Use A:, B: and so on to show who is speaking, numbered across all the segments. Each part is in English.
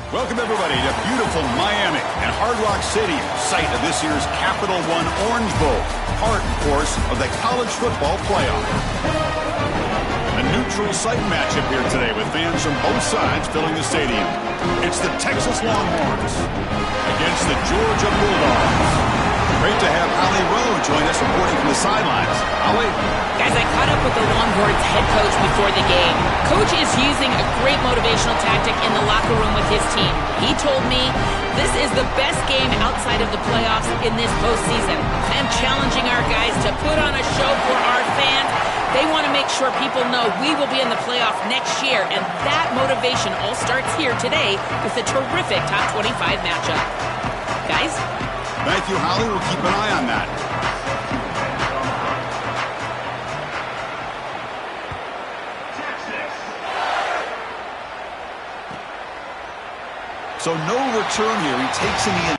A: Welcome, everybody, to beautiful Miami and Hard Rock Stadium, site of this year's Capital One Orange Bowl, part, of course, of the college football playoff. A neutral site matchup here today with fans from both sides filling the stadium. It's the Texas Longhorns against the Georgia Bulldogs. Great to have Holly Rowe join us reporting from the sidelines. Holly?
B: Guys, I caught up with the Longhorns head coach before the game. Coach is using a great motivational tactic in the locker room with his team. He told me this is the best game outside of the playoffs in this postseason. I am challenging our guys to put on a show for our fans. They want to make sure people know we will be in the playoff next year, and that motivation all starts here today with a terrific top 25 matchup. Guys?
A: Thank you, Holly. We'll keep an eye on that. So no return here. He takes in the...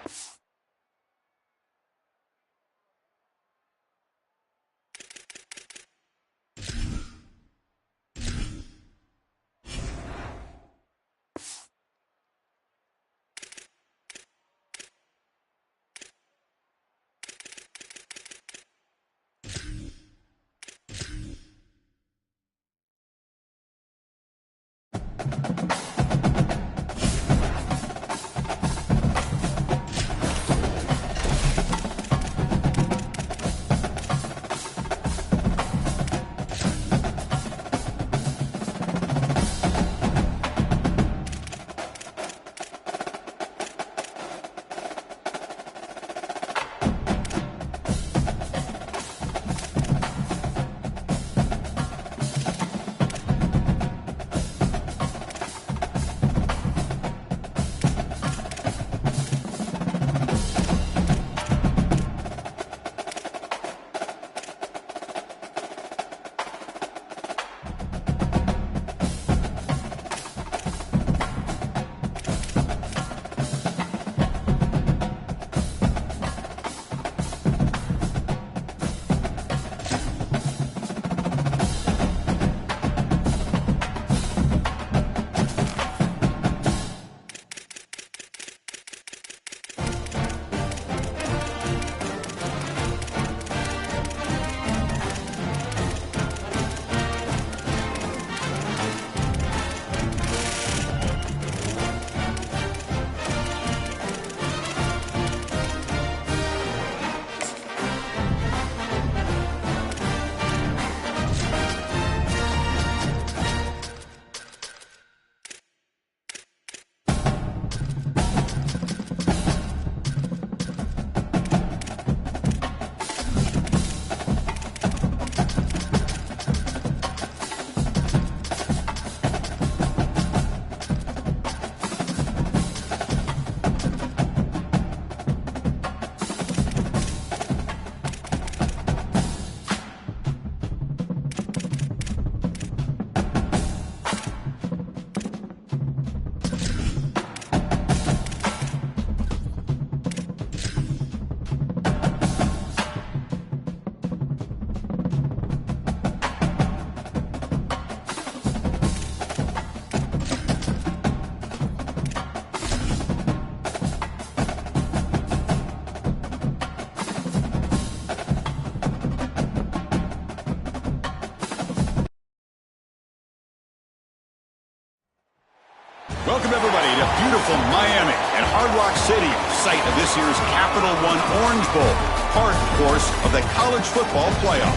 A: Welcome, everybody, to beautiful Miami and Hard Rock Stadium, site of this year's Capital One Orange Bowl, part, of course, of the college football playoff.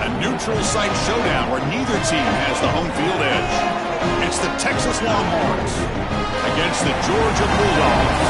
A: A neutral site showdown where neither team has the home field edge. It's the Texas Longhorns against the Georgia Bulldogs.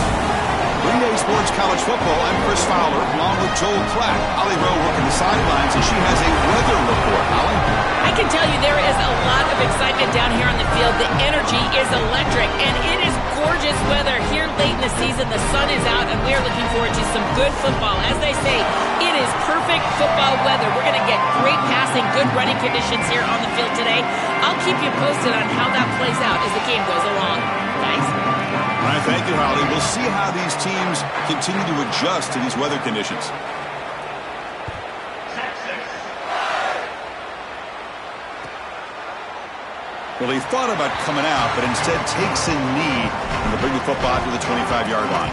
A: 3-Day Sports College Football, I'm Chris Fowler, along with Joel Klatt. Holly Rowe working the sidelines, and she has a weather report. Holly?
B: I can tell you there is a lot of excitement down here on the field. The energy is electric, and it is gorgeous weather here late in the season. The sun is out, and we are looking forward to some good football. As they say, it is perfect football weather. We're going to get great passing, good running conditions here on the field today. I'll keep you posted on how that plays out as the game goes along. Guys?
A: All right, thank you, Holly. We'll see how these teams continue to adjust to these weather conditions. Well, he thought about coming out, but instead takes a knee and to bring the football out to the 25-yard line.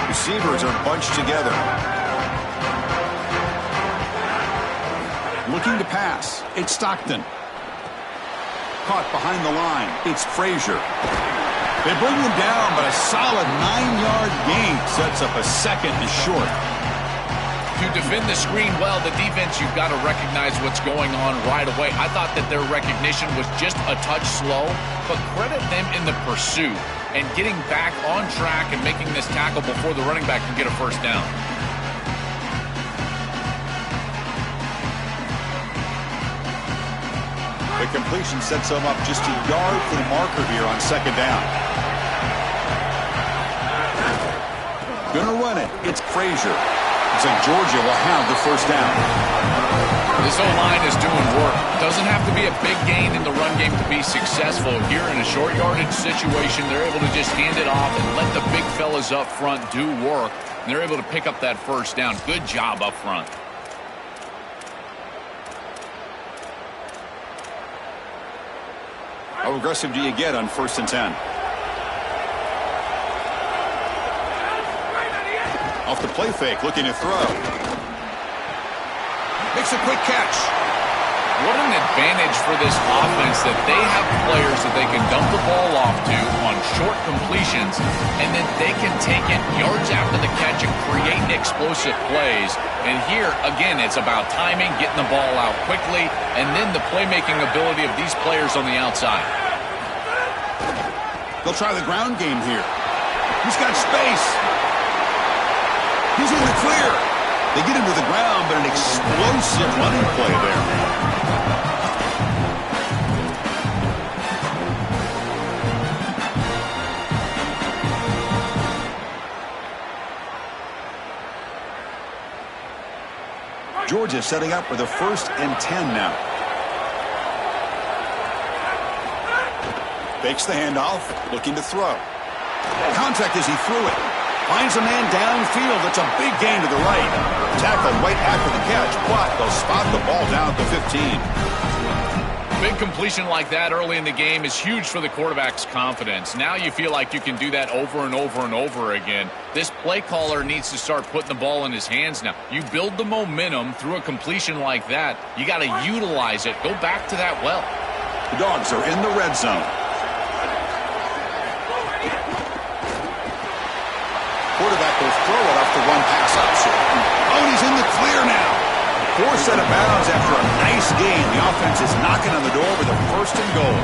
A: Receivers are bunched together. Looking to pass. It's Stockton. Caught behind the line. It's Frazier. They bring him down, but a solid 9-yard gain sets up a second and short.
C: To defend the screen well, the defense, you've got to recognize what's going on right away. I thought that their recognition was just a touch slow, but credit them in the pursuit and getting back on track and making this tackle before the running back can get a first down.
A: The completion sets them up just a yard for the marker here on second down. Gonna run it. It's Frazier. Looks like Georgia will have the first down.
C: This O-line is doing work. Doesn't have to be a big gain in the run game to be successful. Here in a short yardage situation, they're able to just hand it off and let the big fellas up front do work. And they're able to pick up that first down. Good job up front.
A: How aggressive do you get on 1st and 10? Off the play fake, looking to throw. Makes a quick catch.
C: What an advantage for this offense that they have players that they can dump the ball off to on short completions, and then they can take it yards after the catch and create explosive plays. And here, again, it's about timing, getting the ball out quickly, and then the playmaking ability of these players on the outside.
A: They'll try the ground game here. He's got space. He's in the clear. They get him to the ground, but an explosive running play there. Georgia setting up for the 1st and 10 now. Fakes the handoff, looking to throw. Contact as he threw it. Finds a man downfield. That's a big gain to the right. Tackled right after the catch, but they'll spot the ball down at the 15.
C: Big completion like that early in the game is huge for the quarterback's confidence. Now you feel like you can do that over and over and over again. This play caller needs to start putting the ball in his hands now. You build the momentum through a completion like that. You got to utilize it. Go back to that well.
A: The Dogs are in the red zone. Quarterback will throw it off the run-pass option. Oh, and he's in the clear now. Forced out of bounds after a nice gain. The offense is knocking on the door with a 1st and goal.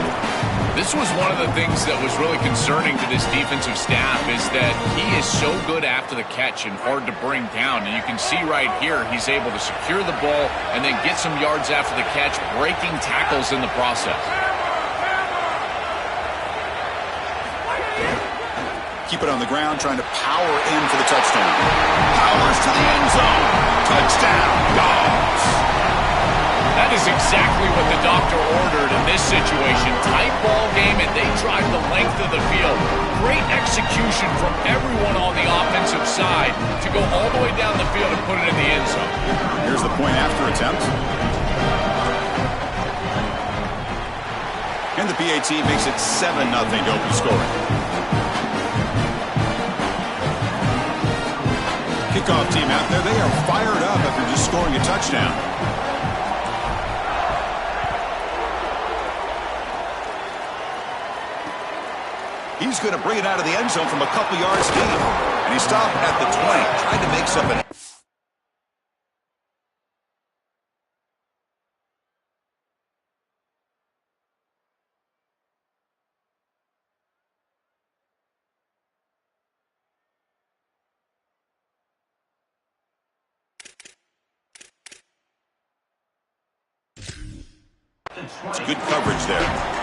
C: This was one of the things that was really concerning to this defensive staff is that he is so good after the catch and hard to bring down. And you can see right here he's able to secure the ball and then get some yards after the catch, breaking tackles in the process.
A: Keep it on the ground, trying to power in for the touchdown. Powers to the end zone. Touchdown, Dogs.
C: That is exactly what the doctor ordered in this situation. Tight ball game, and they drive the length of the field. Great execution from everyone on the offensive side to go all the way down the field and put it in the end zone.
A: Here's the point after attempt. And the PAT makes it 7-0 to open scoring. Kickoff team out there, they are fired up after just scoring a touchdown. He's going to bring it out of the end zone from a couple yards deep. And he stopped at the 20, trying to make something. It's good coverage there.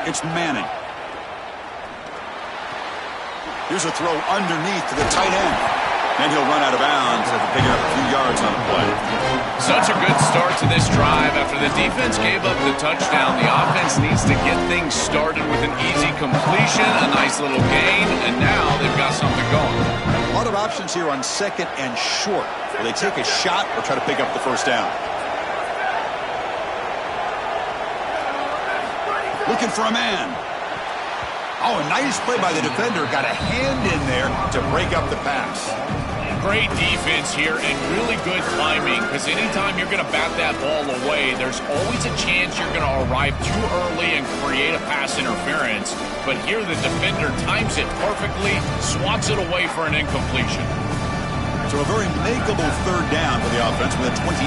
A: It's Manning. Here's a throw underneath to the tight end. And he'll run out of bounds after picking up a few yards on the play.
C: Such a good start to this drive. After the defense gave up the touchdown, the offense needs to get things started with an easy completion, a nice little gain, and now they've got something going.
A: A lot of options here on second and short. Will they take a shot or try to pick up the first down? Looking for a man. Oh, a nice play by the defender. Got a hand in there to break up the pass.
C: Great defense here and really good timing, because anytime you're going to bat that ball away, there's always a chance you're going to arrive too early and create a pass interference. But here the defender times it perfectly, swats it away for an incompletion.
A: So a very makeable third down for the offense with a 29.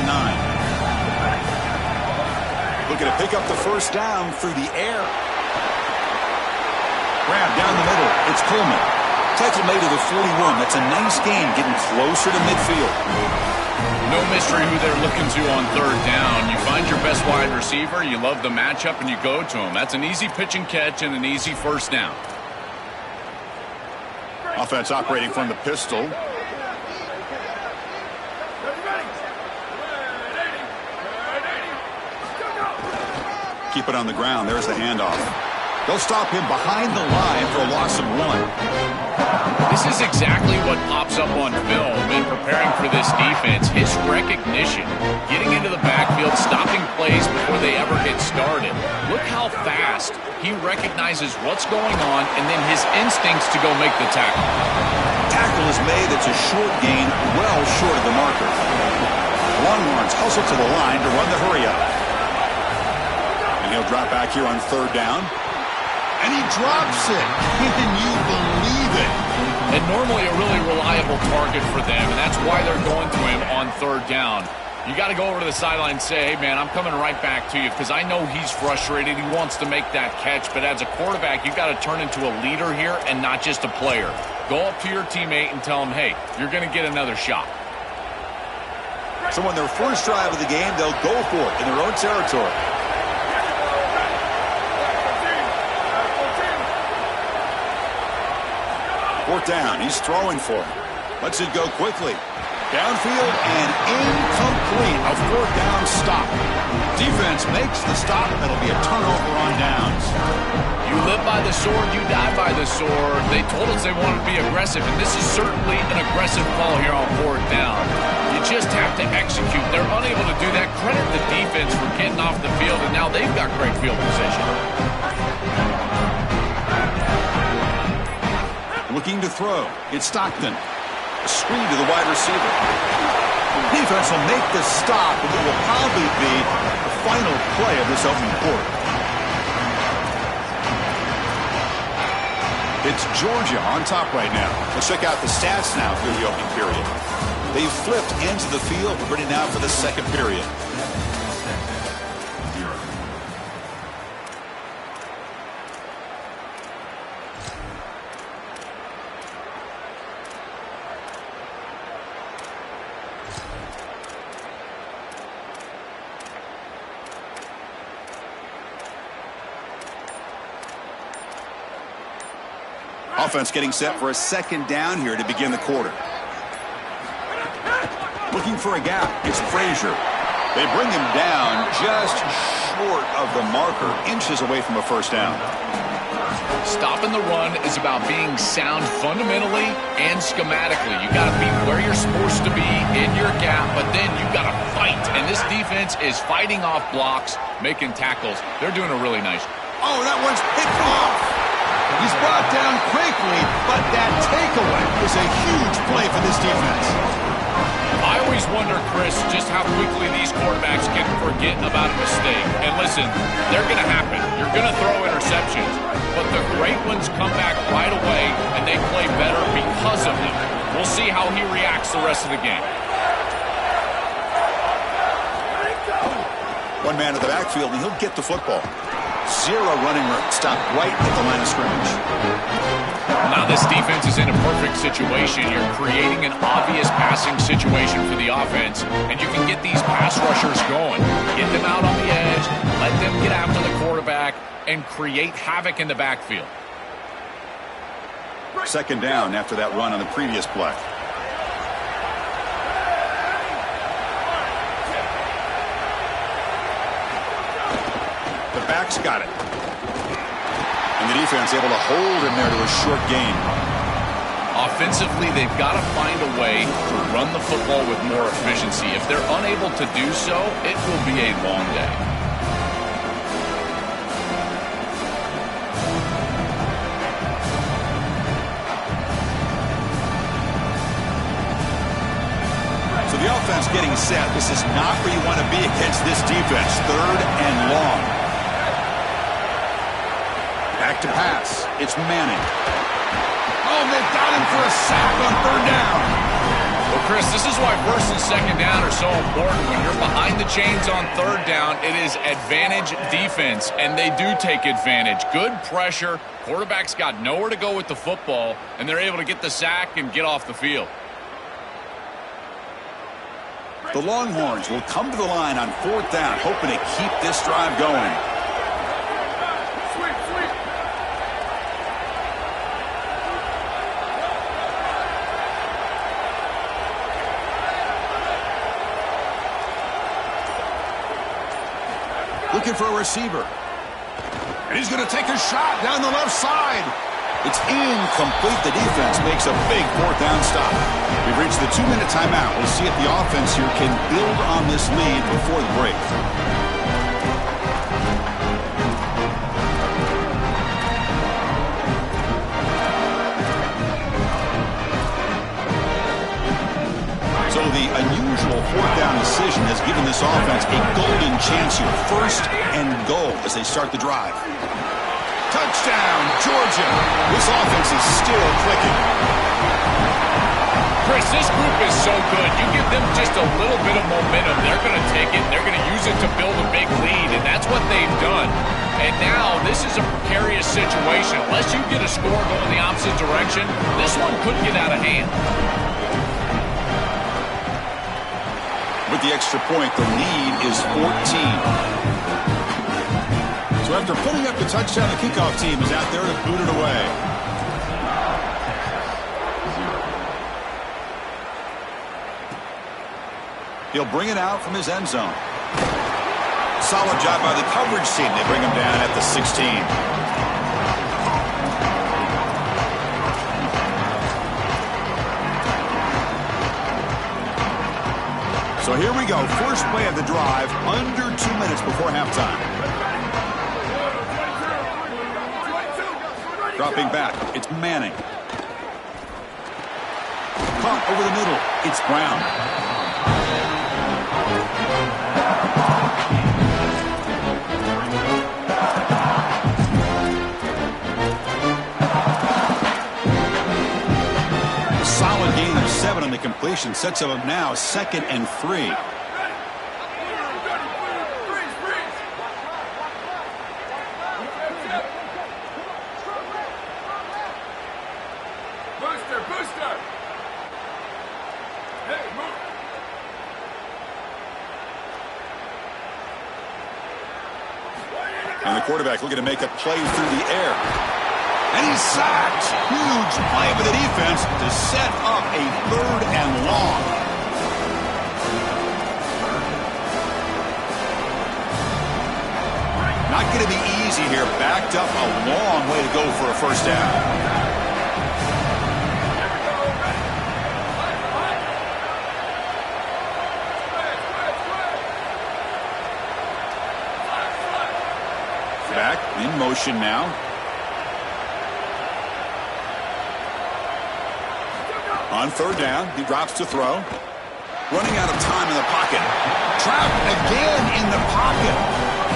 A: Looking to pick up the first down through the air. Grab down the middle. It's Coleman. Tackle made to the 41. That's a nice gain, getting closer to midfield.
C: No mystery who they're looking to on third down. You find your best wide receiver, you love the matchup, and you go to him. That's an easy pitch and catch and an easy first down.
A: Offense operating from the pistol. Keep it on the ground. There's the handoff. They'll stop him behind the line for a loss of 1.
C: This is exactly what pops up on film in preparing for this defense. His recognition, getting into the backfield, stopping plays before they ever get started. Look how fast he recognizes what's going on and then his instincts to go make the tackle.
A: Tackle is made. It's a short gain, well short of the marker. Longhorns hustle to the line to run the hurry up. And he'll drop back here on third down. And he drops it. Can you believe it?
C: And normally a really reliable target for them, and that's why they're going to him on third down. You got to go over to the sideline and say, hey, man, I'm coming right back to you, because I know he's frustrated. He wants to make that catch, but as a quarterback, you got to turn into a leader here and not just a player. Go up to your teammate and tell him, hey, you're going to get another shot.
A: So on their first drive of the game, they'll go for it in their own territory. Fourth down. He's throwing for it. Lets it go quickly. Downfield and incomplete. A fourth down stop. Defense makes the stop. That'll be a turnover on downs.
C: You live by the sword, you die by the sword. They told us they wanted to be aggressive, and this is certainly an aggressive call here on fourth down. You just have to execute. They're unable to do that. Credit the defense for getting off the field, and now they've got great field position.
A: Looking to throw. It's Stockton. A screen to the wide receiver. Defense will make the stop, and it will probably be the final play of this opening quarter. It's Georgia on top right now. Let's check out the stats now through the opening period. They've flipped into the field, ready now for the second period. Offense getting set for a second down here to begin the quarter. Looking for a gap. It's Frazier. They bring him down just short of the marker, inches away from a first down.
C: Stopping the run is about being sound fundamentally and schematically. You got to be where you're supposed to be in your gap, but then you got to fight. And this defense is fighting off blocks, making tackles. They're doing a really nice job.
A: Oh, that one's picked off. He's brought down quickly, but that takeaway is a huge play for this defense.
C: I always wonder, Chris, just how quickly these quarterbacks can forget about a mistake. And listen, they're going to happen. You're going to throw interceptions, but the great ones come back right away, and they play better because of them. We'll see how he reacts the rest of the game.
A: One man at the backfield, and he'll get the football. Zero running room. Stopped right at the line of scrimmage.
C: Now this defense is in a perfect situation. You're creating an obvious passing situation for the offense, and you can get these pass rushers going. Get them out on the edge, let them get after the quarterback, and create havoc in the backfield.
A: Second down after that run on the previous play. The back's got it. And the defense able to hold him there to a short gain.
C: Offensively, they've got to find a way to run the football with more efficiency. If they're unable to do so, it will be a long day.
A: So the offense getting set. This is not where you want to be against this defense. Third and long. Back to pass. It's Manning. Oh, they've got him for a sack on third down.
C: Well, Chris, this is why first and second down are so important. When you're behind the chains on third down, it is advantage defense, and they do take advantage. Good pressure. Quarterback's got nowhere to go with the football, and they're able to get the sack and get off the field.
A: The Longhorns will come to the line on fourth down, hoping to keep this drive going. Looking for a receiver. And he's going to take a shot down the left side. It's incomplete. The defense makes a big fourth down stop. We've reached the 2-minute timeout. We'll see if the offense here can build on this lead before the break. So the unusual fourth down decision has given this offense a golden chance here. First and goal as they start the drive. Touchdown, Georgia. This offense is still clicking.
C: Chris, this group is so good. You give them just a little bit of momentum, they're going to take it, they're going to use it to build a big lead, and that's what they've done. And now this is a precarious situation. Unless you get a score going the opposite direction, this one could get out of hand.
A: With the extra point, the lead is 14. So after putting up the touchdown, the kickoff team is out there to boot it away. He'll bring it out from his end zone. Solid job by the coverage team. They bring him down at the 16. So here we go. First play of the drive, under 2 minutes before halftime. Dropping back, it's Manning. Caught over the middle, it's Brown. A solid gain of 7 on the completion sets him up now 2nd and 3. And the quarterback looking to make a play through the air. And he's sacked. Huge play by the defense to set up a 3rd and long. Not going to be easy here. Backed up a long way to go for a first down. Back in motion now. On 3rd down, he drops to throw. Running out of time in the pocket. Trapped again in the pocket.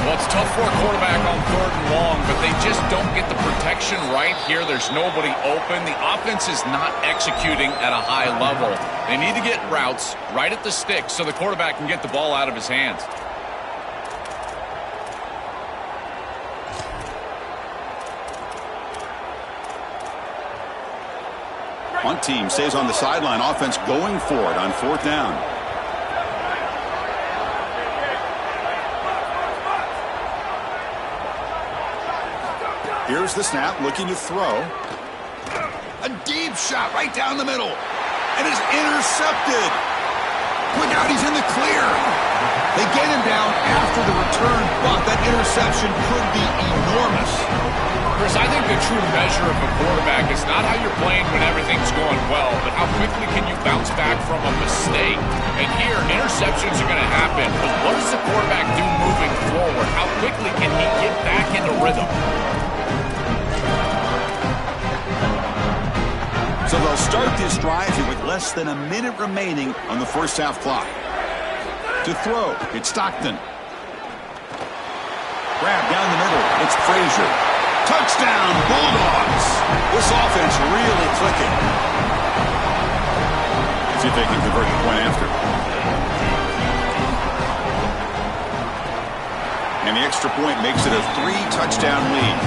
C: Well, it's tough for a quarterback on 3rd and long, but they just don't get the protection right here. There's nobody open. The offense is not executing at a high level. They need to get routes right at the stick so the quarterback can get the ball out of his hands.
A: Punt team stays on the sideline. Offense going for it on 4th down. Here's the snap, looking to throw. A deep shot right down the middle. And it's intercepted. Look out, he's in the clear. They get him down after the return, but that interception could be enormous.
C: Chris, I think the true measure of a quarterback is not how you're playing when everything's going well, but how quickly can you bounce back from a mistake. And here, interceptions are going to happen, but what does the quarterback do moving forward? How quickly can he get back into rhythm?
A: So they'll start this drive here with less than a minute remaining on the first half clock. To throw, it's Stockton. Grab down the middle, it's Frazier. Touchdown, Bulldogs. This offense really clicking. See if they can convert the point after. And the extra point makes it a 3-touchdown lead.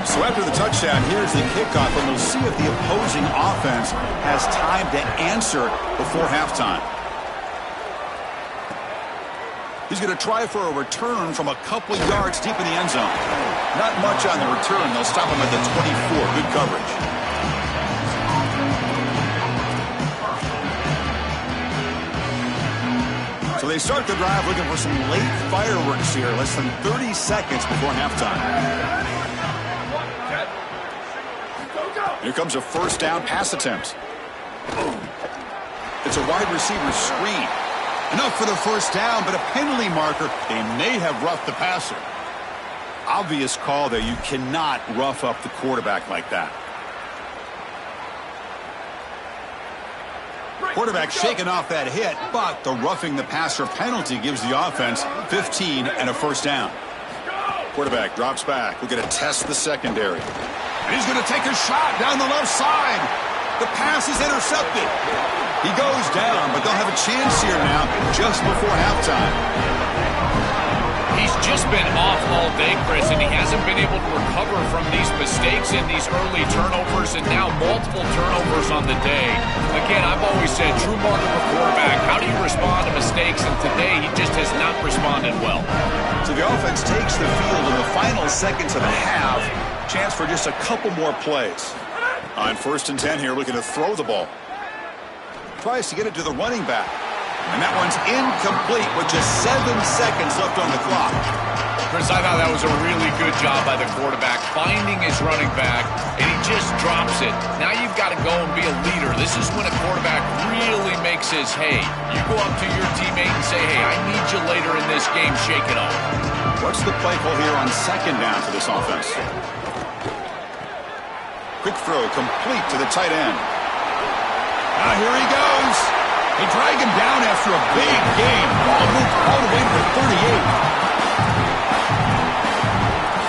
A: So after the touchdown, here's the kickoff, and we'll see if the opposing offense has time to answer before halftime. He's going to try for a return from a couple yards deep in the end zone. Not much on the return. They'll stop him at the 24. Good coverage. So they start the drive looking for some late fireworks here. Less than 30 seconds before halftime. Here comes a first down pass attempt. It's a wide receiver screen. Enough for the first down, but a penalty marker. They may have roughed the passer. Obvious call there. You cannot rough up the quarterback like that. Quarterback shaking off that hit, but the roughing the passer penalty gives the offense 15 and a first down. Quarterback drops back. We're going to test the secondary. And he's going to take a shot down the left side. The pass is intercepted. He goes down, but they'll have a chance here now just before halftime.
C: He's just been off all day, Chris, and he hasn't been able to recover from these mistakes and these early turnovers and now multiple turnovers on the day. Again, I've always said, true mark of a quarterback, how do you respond to mistakes? And today, he just has not responded well.
A: So the offense takes the field in the final seconds of the half. Chance for just a couple more plays. On 1st and 10 here, looking to throw the ball. Tries to get it to the running back. And that one's incomplete with just 7 seconds left on the clock.
C: Chris, I thought that was a really good job by the quarterback, finding his running back, and he just drops it. Now you've got to go and be a leader. This is when a quarterback really makes his hay. You go up to your teammate and say, hey, I need you later in this game. Shake it off.
A: What's the play call here on 2nd down for this offense? Quick throw complete to the tight end. Now here he goes. They drag him down after a big game. Ball moved all the way to the 38.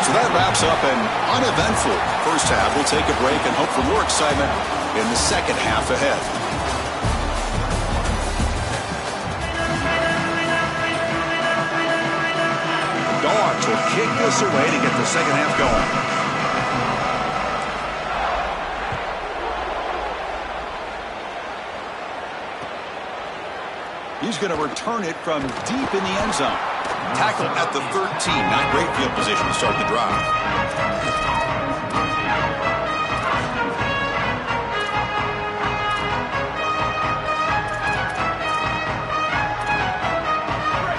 A: So that wraps up an uneventful first half. We'll take a break and hope for more excitement in the second half ahead. The Dogs will kick this away to get the second half going. He's going to return it from deep in the end zone. Tackle at the 13. Not great field position to start the drive.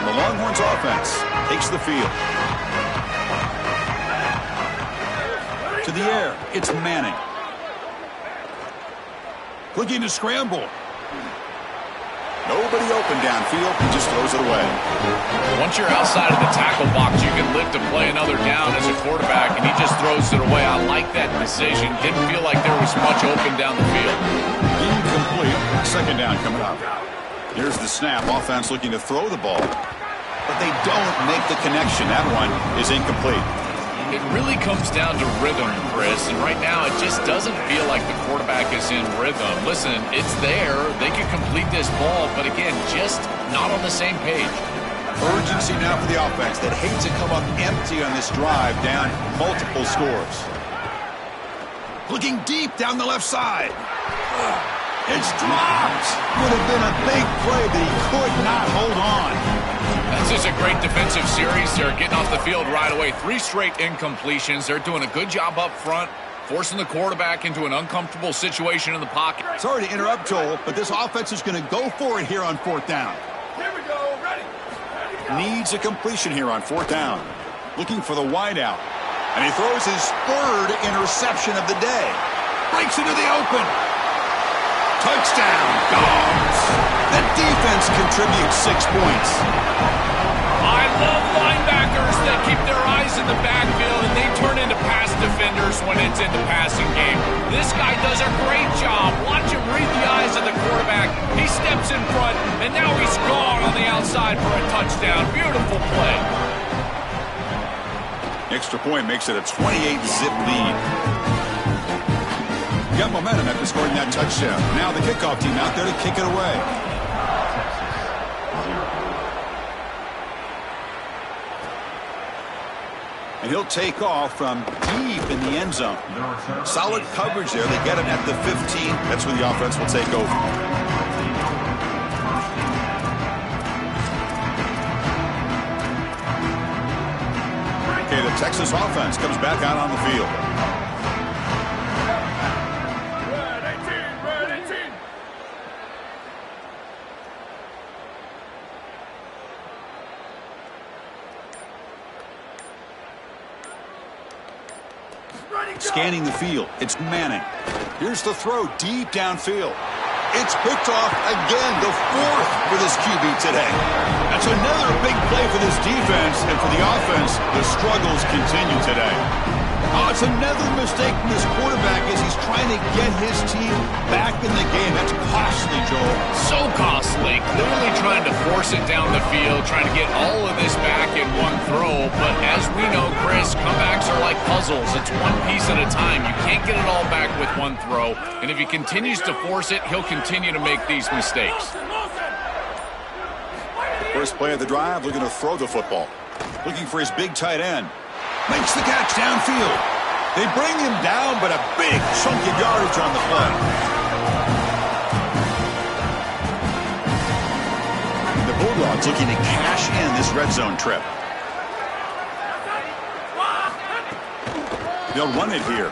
A: The Longhorns offense takes the field. To the air, it's Manning. Looking to scramble. Nobody open downfield. He just throws it away.
C: Once you're outside of the tackle box, you can live to play another down as a quarterback, and he just throws it away. I like that decision. Didn't feel like there was much open down the field.
A: Incomplete. Second down coming up. Here's the snap. Offense looking to throw the ball, but they don't make the connection. That one is incomplete.
C: It really comes down to rhythm, Chris, and right now it just doesn't feel like the quarterback is in rhythm. Listen, it's there. They can complete this ball, but again, just not on the same page.
A: Urgency now for the offense that hates to come up empty on this drive, down multiple scores. Looking deep down the left side. It's dropped. Would have been a big play, but he could not hold on.
C: This is a great defensive series. They're getting off the field right away. 3 straight incompletions. They're doing a good job up front, forcing the quarterback into an uncomfortable situation in the pocket.
A: Sorry to interrupt, Joel, but this offense is going to go for it here on 4th down.
D: Here we go. Ready.
A: Needs a completion here on 4th down. Looking for the wideout. And he throws his 3rd interception of the day. Breaks into the open. Touchdown, Dogs. The defense contributes 6 points.
C: I love linebackers that keep their eyes in the backfield and they turn into pass defenders when it's in the passing game. This guy does a great job. Watch him read the eyes of the quarterback. He steps in front, and now he's gone on the outside for a touchdown. Beautiful play.
A: Extra point makes it a 28-zip lead. Got momentum after scoring that touchdown. Now the kickoff team out there to kick it away. And he'll take off from deep in the end zone. Solid coverage there. They get him at the 15. That's where the offense will take over. Okay, the Texas offense comes back out on the field. Scanning the field. It's Manning. Here's the throw deep downfield. It's picked off again, the 4th for this QB today. That's another big play for this defense, and for the offense, the struggles continue today. Oh, it's another mistake from this quarterback as he's trying to get his team back in the game. That's costly, Joel.
C: So costly. Clearly trying to force it down the field, trying to get all of this back in one throw. But as we know, Chris, comebacks are like puzzles. It's one piece at a time. You can't get it all back with one throw. And if he continues to force it, he'll continue to make these mistakes.
A: First play of the drive, looking to throw the football. Looking for his big tight end. Makes the catch downfield. They bring him down, but a big chunk of yardage on the play. The Bulldogs looking to cash in this red zone trip. They'll run it here.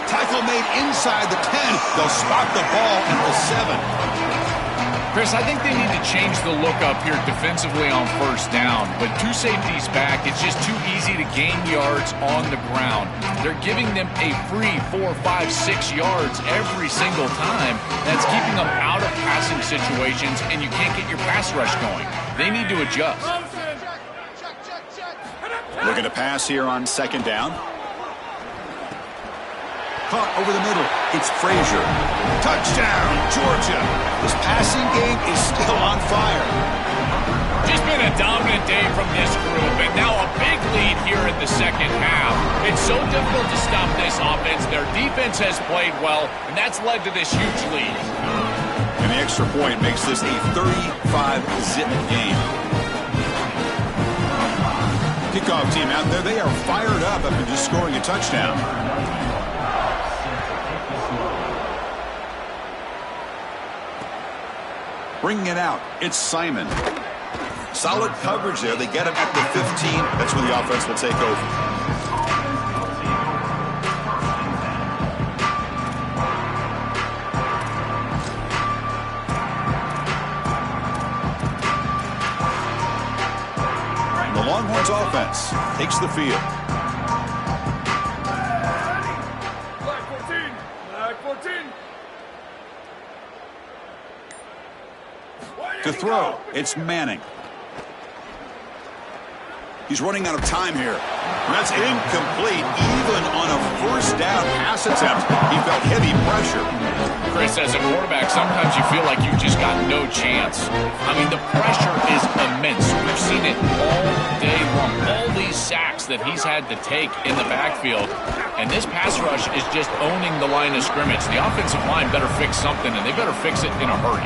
A: Tackle made inside the 10. They'll spot the ball at the 7.
C: Chris, I think they need to change the look up here defensively on 1st down. But 2 safeties back, it's just too easy to gain yards on the ground. They're giving them a free 4, 5, 6 yards every single time. That's keeping them out of passing situations, and you can't get your pass rush going. They need to adjust.
A: Looking to pass here on 2nd down. Caught over the middle. It's Frazier. Touchdown, Georgia. This passing game is still on fire.
C: Just been a dominant day from this group, and now a big lead here in the 2nd half. It's so difficult to stop this offense. Their defense has played well, and that's led to this huge lead.
A: And the extra point makes this a 35-zip game. Kickoff team out there, they are fired up after just scoring a touchdown. Bringing it out, it's Simon. Solid coverage there. They get him at the 15. That's where the offense will take over. And the Longhorns offense takes the field.
D: Black 14. Black 14.
A: To throw, it's Manning. He's running out of time here. That's incomplete, even on a 1st down pass attempt. He felt heavy pressure.
C: Chris, as a quarterback, sometimes you feel like you've just got no chance. I mean, the pressure is immense. We've seen it all day long. All these sacks that he's had to take in the backfield. And this pass rush is just owning the line of scrimmage. The offensive line better fix something, and they better fix it in a hurry.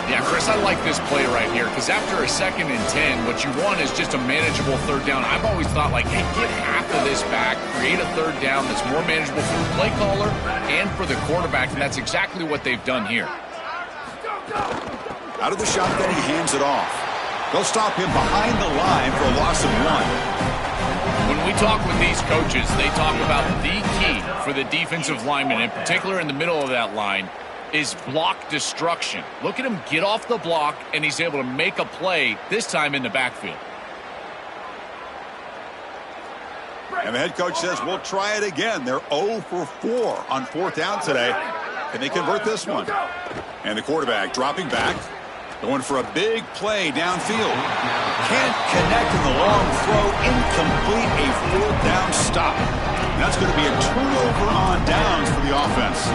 C: Yeah, Chris, I like this play right here because after a 2nd and 10, what you want is just a manageable 3rd down. I've always thought, like, hey, get half of this back, create a 3rd down that's more manageable for the play caller and for the quarterback, and that's exactly what they've done here.
A: Out of the shotgun, he hands it off. They'll stop him behind the line for a loss of 1.
C: When we talk with these coaches, they talk about the key for the defensive lineman, in particular in the middle of that line, is block destruction. Look at him get off the block, and he's able to make a play, this time in the backfield.
A: And the head coach says, we'll try it again. They're 0 for 4 on 4th down today. Can they convert this one? And the quarterback dropping back, going for a big play downfield. Can't connect in the long throw. Incomplete, a 4th down stop. And that's going to be a turnover on downs for the offense.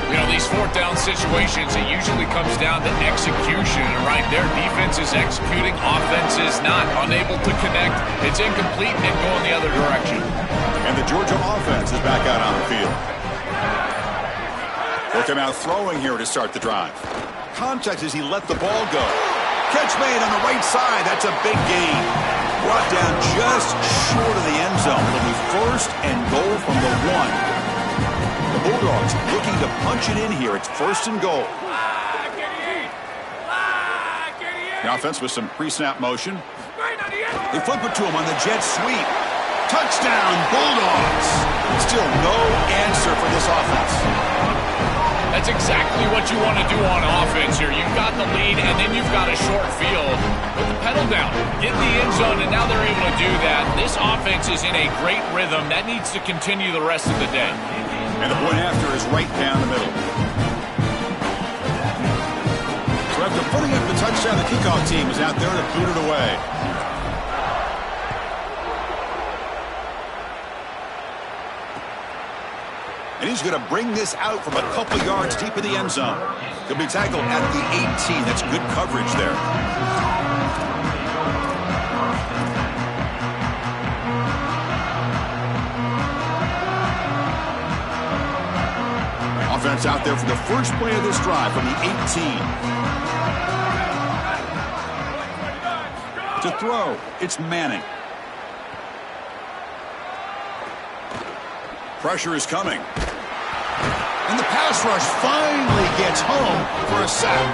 C: You know, these 4th down situations, it usually comes down to execution. And right there, defense is executing, offense is not. Unable to connect, it's incomplete and going the other direction.
A: And the Georgia offense is back out on the field. They'll come out throwing here to start the drive. Context as he let the ball go. Catch made on the right side. That's a big gain. Brought down just short of the end zone. It'll be 1st and goal from the 1. The Bulldogs looking to punch it in here. It's 1st and goal. The offense with some pre-snap motion. They flip it to him on the jet sweep. Touchdown, Bulldogs. Still no answer for this offense.
C: That's exactly what you want to do on offense here. You've got the lead, and then you've got a short field. Put the pedal down, get in the end zone, and now they're able to do that. This offense is in a great rhythm. That needs to continue the rest of the day.
A: And the point after is right down the middle. So after putting up the touchdown, the kickoff team is out there to boot it away. And he's going to bring this out from a couple yards deep in the end zone. He'll be tackled at the 18. That's good coverage there. Offense out there for the first play of this drive from the 18. To throw, it's Manning. Pressure is coming. And the pass rush finally gets home for a sack.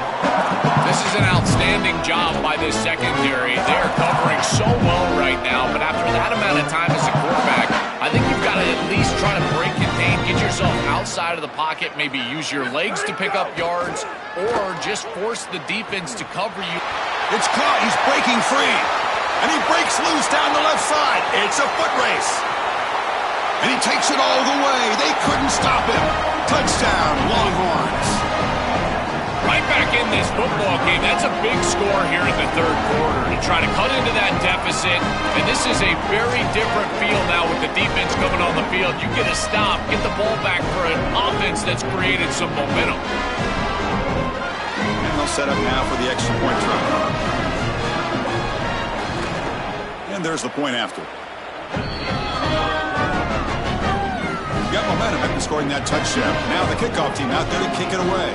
C: This is an outstanding job by this secondary. They are covering so well right now, but after that amount of time as a quarterback, I think you've got to at least try to break contain, get yourself outside of the pocket, maybe use your legs to pick up yards, or just force the defense to cover you.
A: It's caught. He's breaking free. And he breaks loose down the left side. It's a foot race. And he takes it all the way. They couldn't stop him. Touchdown, Longhorns.
C: Right back in this football game. That's a big score here in the 3rd quarter to try to cut into that deficit. And this is a very different feel now with the defense coming on the field. You get a stop, get the ball back for an offense that's created some momentum.
A: And they'll set up now for the extra point try. And there's the point after. Got momentum after scoring that touchdown. Now the kickoff team out there to kick it away.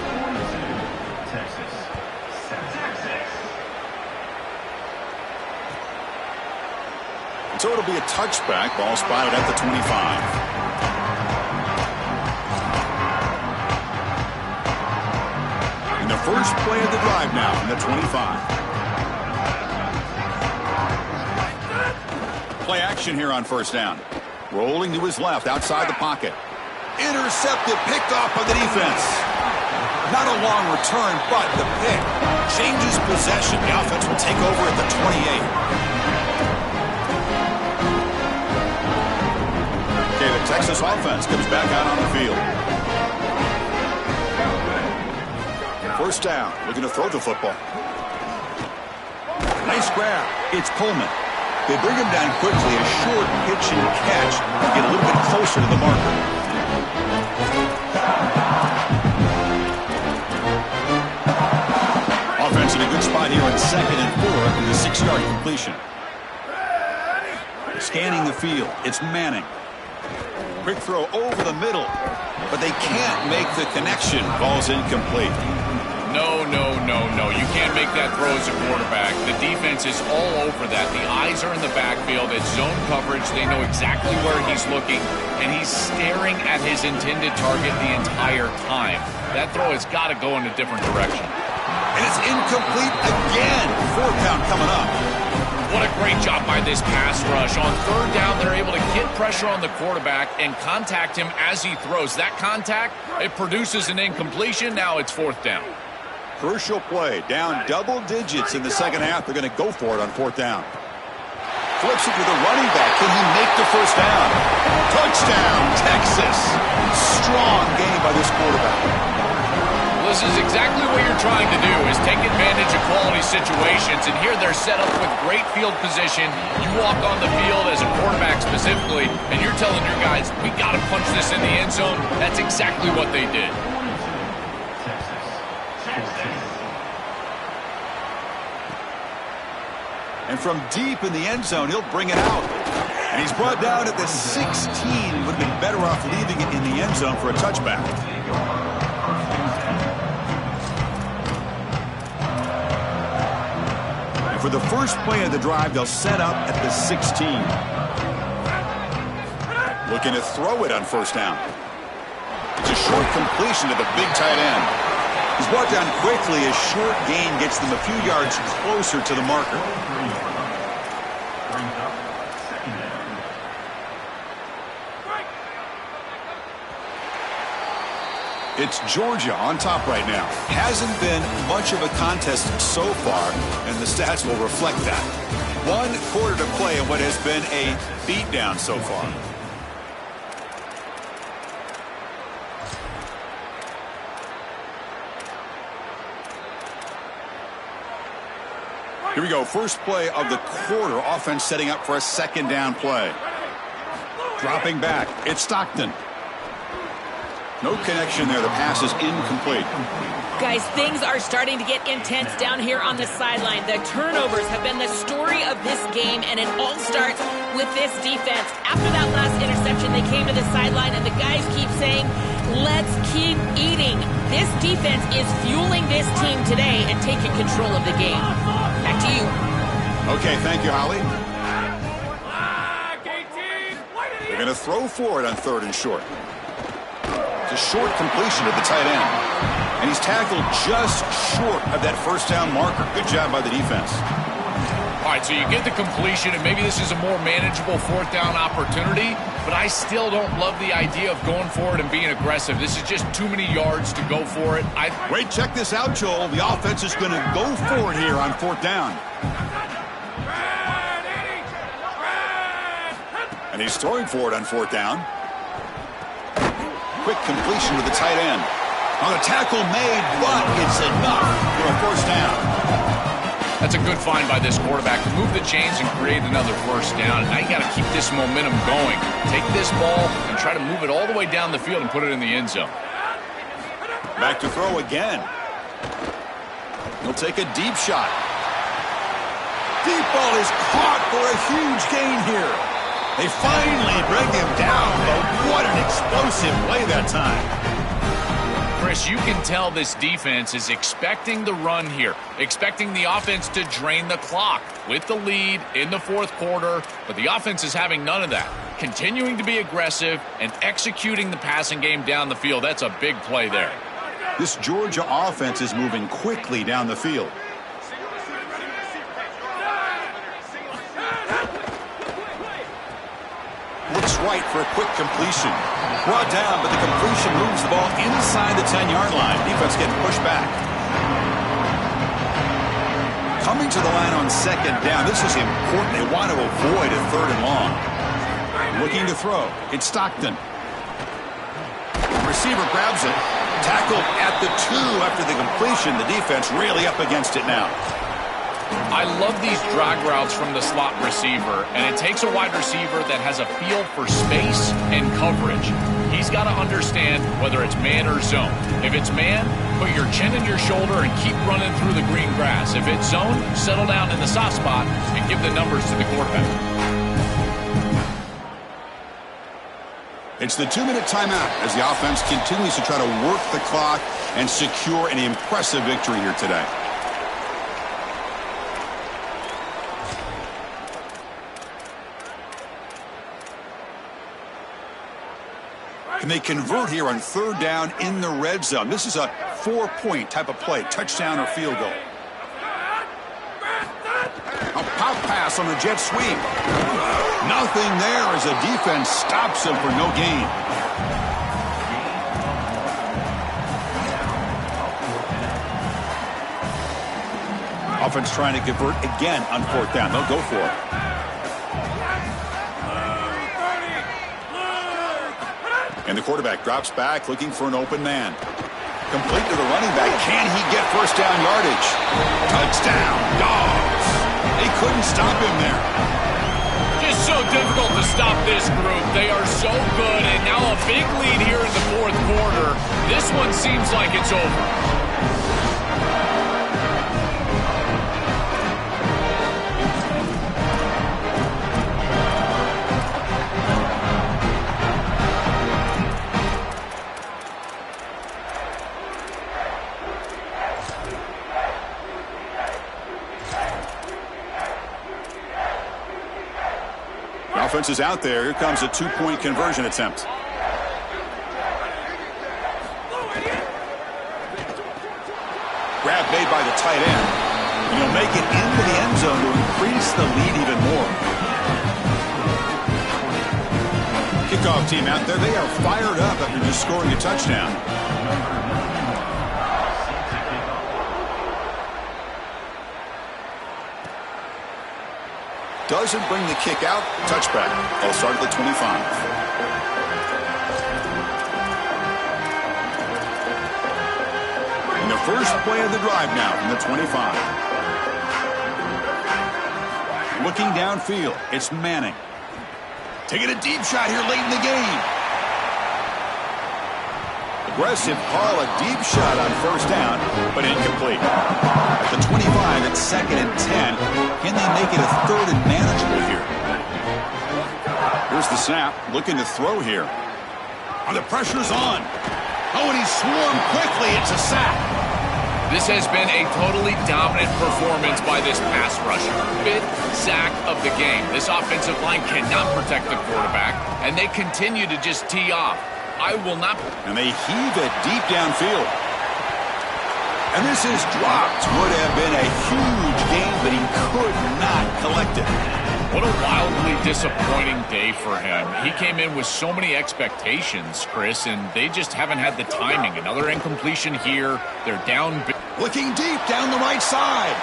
A: And so it'll be a touchback. Ball spotted at the 25. And the first play of the drive now from the 25. Play action here on 1st down. Rolling to his left, outside the pocket. Intercepted, picked off by the defense. Not a long return, but the pick changes possession. The offense will take over at the 28. Okay, the Texas offense comes back out on the field. 1st down, looking to throw the football. Nice grab. It's Coleman. They bring him down quickly, a short pitch and catch to get a little bit closer to the marker. Offense in a good spot here on 2nd and 4 after the 6-yard completion. Scanning the field, it's Manning. Quick throw over the middle, but they can't make the connection. Ball's incomplete.
C: No, no, no, no. You can't make that throw as a quarterback. The defense is all over that. The eyes are in the backfield. It's zone coverage. They know exactly where he's looking, and he's staring at his intended target the entire time. That throw has got to go in a different direction.
A: And it's incomplete again. Fourth down coming up.
C: What a great job by this pass rush. On third down, they're able to get pressure on the quarterback and contact him as he throws. That contact, it produces an incompletion. Now it's fourth down.
A: Crucial play. Down double digits in the second half. They're going to go for it on fourth down. Flips it to the running back. Can he make the first down? Touchdown, Texas. Strong game by this quarterback.
C: This is exactly what you're trying to do, is take advantage of quality situations. And here they're set up with great field position. You walk on the field as a quarterback specifically, and you're telling your guys, we got to punch this in the end zone. That's exactly what they did.
A: And from deep in the end zone, he'll bring it out. And he's brought down at the 16. Would have been better off leaving it in the end zone for a touchback. And for the first play of the drive, they'll set up at the 16. Looking to throw it on first down. It's a short completion to the big tight end. He's brought down quickly. A short gain gets them a few yards closer to the marker. It's Georgia on top right now. Hasn't been much of a contest so far, and the stats will reflect that. 1 quarter to play in what has been a beatdown so far. Here we go. First play of the quarter. Offense setting up for a second down play. Dropping back. It's Stockton. No connection there. The pass is incomplete.
B: Guys, things are starting to get intense down here on the sideline. The turnovers have been the story of this game, and it all starts with this defense. After that last interception, they came to the sideline, and the guys keep saying, let's keep eating. This defense is fueling this team today and taking control of the game. Back to you.
A: Okay, thank you, Holly. They're going to throw for it on third and short. It's a short completion to the tight end. And he's tackled just short of that first down marker. Good job by the defense.
C: All right, so you get the completion, and maybe this is a more manageable fourth down opportunity, but I still don't love the idea of going for it and being aggressive. This is just too many yards to go for it.
A: Wait, check this out, Joel. The offense is going to go for it here on fourth down. And he's throwing for it on fourth down. Quick completion to the tight end. On a tackle made, but it's enough for a first down.
C: That's a good find by this quarterback to move the chains and create another first down. Now you got to keep this momentum going. Take this ball and try to move it all the way down the field and put it in the end zone.
A: Back to throw again. He'll take a deep shot. Deep ball is caught for a huge gain here. They finally bring him down, but what an explosive play that time.
C: Chris, you can tell this defense is expecting the run here, expecting the offense to drain the clock with the lead in the fourth quarter, but the offense is having none of that. Continuing to be aggressive and executing the passing game down the field. That's a big play there.
A: This Georgia offense is moving quickly down the field. Looks right for a quick completion. Brought down, but the completion moves the ball inside the 10-yard line. Defense getting pushed back. Coming to the line on second down. This is important. They want to avoid a third and long. Looking to throw. It's Stockton. Receiver grabs it. Tackled at the 2 after the completion. The defense really up against it now.
C: I love these drag routes from the slot receiver, and it takes a wide receiver that has a feel for space and coverage. He's got to understand whether it's man or zone. If it's man, put your chin in your shoulder and keep running through the green grass. If it's zone, settle down in the soft spot and give the numbers to the quarterback.
A: It's the 2-minute timeout as the offense continues to try to work the clock and secure an impressive victory here today. Can they convert here on 3rd down in the red zone? This is a 4-point type of play, touchdown or field goal. A pop pass on the jet sweep. Nothing there as the defense stops him for no gain. Offense trying to convert again on 4th down. They'll go for it. And the quarterback drops back looking for an open man. Complete to the running back. Can he get first down yardage? Touchdown, Dogs. They couldn't stop him there.
C: Just so difficult to stop this group. They are so good, and now a big lead here in the 4th quarter. This one seems like it's over.
A: Offense is out there. Here comes a 2-point conversion attempt. Grab made by the tight end. And he'll make it into the end zone to increase the lead even more. Kickoff team out there. They are fired up after just scoring a touchdown. Doesn't bring the kick out. Touchback. They'll start at the 25. And the first play of the drive now from the 25. Looking downfield. It's Manning. Taking a deep shot here late in the game. Aggressive call, a deep shot on 1st down, but incomplete. At the 25, it's 2nd and 10. Can they make it a 3rd and manageable here? Here's the snap, looking to throw here. And the pressure's on. Oh, and he swarmed quickly. It's a sack.
C: This has been a totally dominant performance by this pass rusher. 5th sack of the game. This offensive line cannot protect the quarterback, and they continue to just tee off. I will not.
A: And they heave it deep downfield. And this is dropped. Would have been a huge gain, but he could not collect it.
C: What a wildly disappointing day for him. He came in with so many expectations, Chris, and they just haven't had the timing. Another incompletion here. They're down.
A: Looking deep down the right side.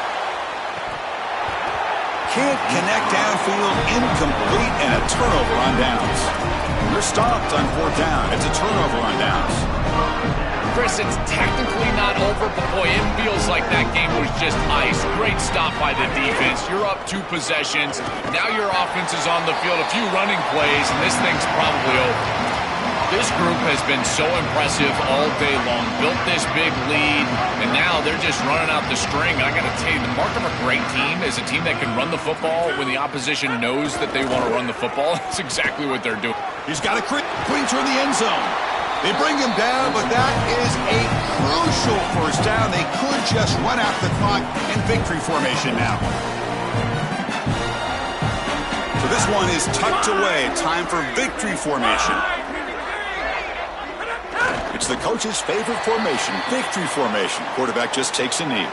A: Can't connect downfield. Incomplete and a turnover on downs. They're stopped on 4th down. It's a turnover on downs.
C: Chris, it's technically not over, but boy, it feels like that game was just ice. Great stop by the defense. You're up 2 possessions. Now your offense is on the field. A few running plays, and this thing's probably over. This group has been so impressive all day long. Built this big lead, and now they're just running out the string. I got to tell you, the mark of a great team is a team that can run the football when the opposition knows that they want to run the football. That's exactly what they're doing.
A: He's got a clincher in the end zone. They bring him down, but that is a crucial first down. They could just run out the clock in victory formation now. So this one is tucked away. Time for victory formation. It's the coach's favorite formation, victory formation. Quarterback just takes a knee.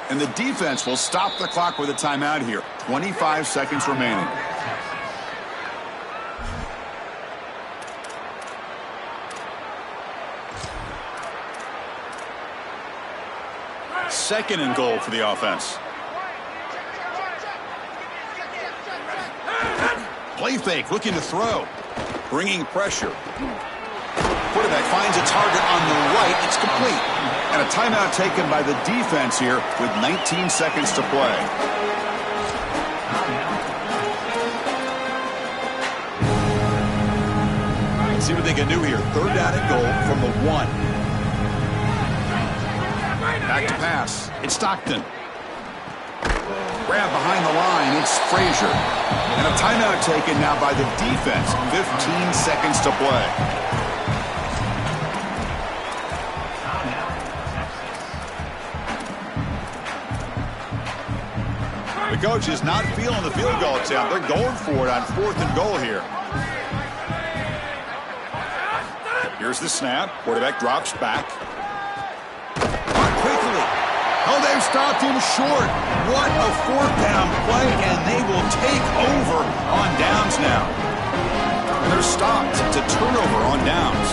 A: And the defense will stop the clock with a timeout here. 25 seconds remaining. Second and goal for the offense. Play fake, looking to throw. Bringing pressure. Quarterback finds a target on the right. It's complete. And a timeout taken by the defense here with 19 seconds to play. Let's see what they can do here. 3rd down and goal from the 1. Back to pass. It's Stockton. Grab behind the line, it's Frazier. And a timeout taken now by the defense. 15 seconds to play. The coach is not feeling the field goal attempt. They're going for it on 4th and goal here. Here's the snap. Quarterback drops back. Quickly. Oh, they've stopped him short. What a 4th down play, and they will take over on downs now. And they're stopped to turnover on downs.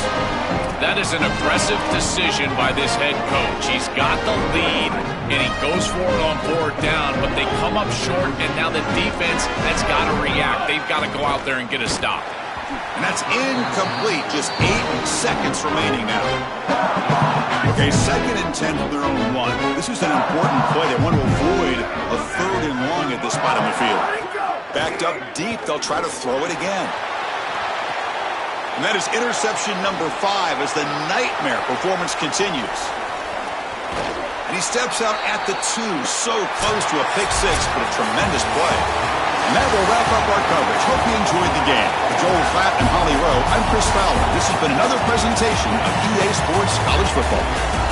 C: That is an aggressive decision by this head coach. He's got the lead, and he goes for it on 4th down, but they come up short, and now the defense has got to react. They've got to go out there and get a stop.
A: And that's incomplete. Just 8 seconds remaining now. Okay, 2nd and 10 from their own 1. This is an important play. They want to avoid a 3rd and long at this spot on the field. Backed up deep, they'll try to throw it again. And that is interception number 5 as the nightmare performance continues. And he steps out at the 2, so close to a pick 6, but a tremendous play. And that will wrap up our coverage. Hope you enjoyed the game. For Joel Klatt and Holly Rowe, I'm Chris Fowler. This has been another presentation of EA Sports College Football.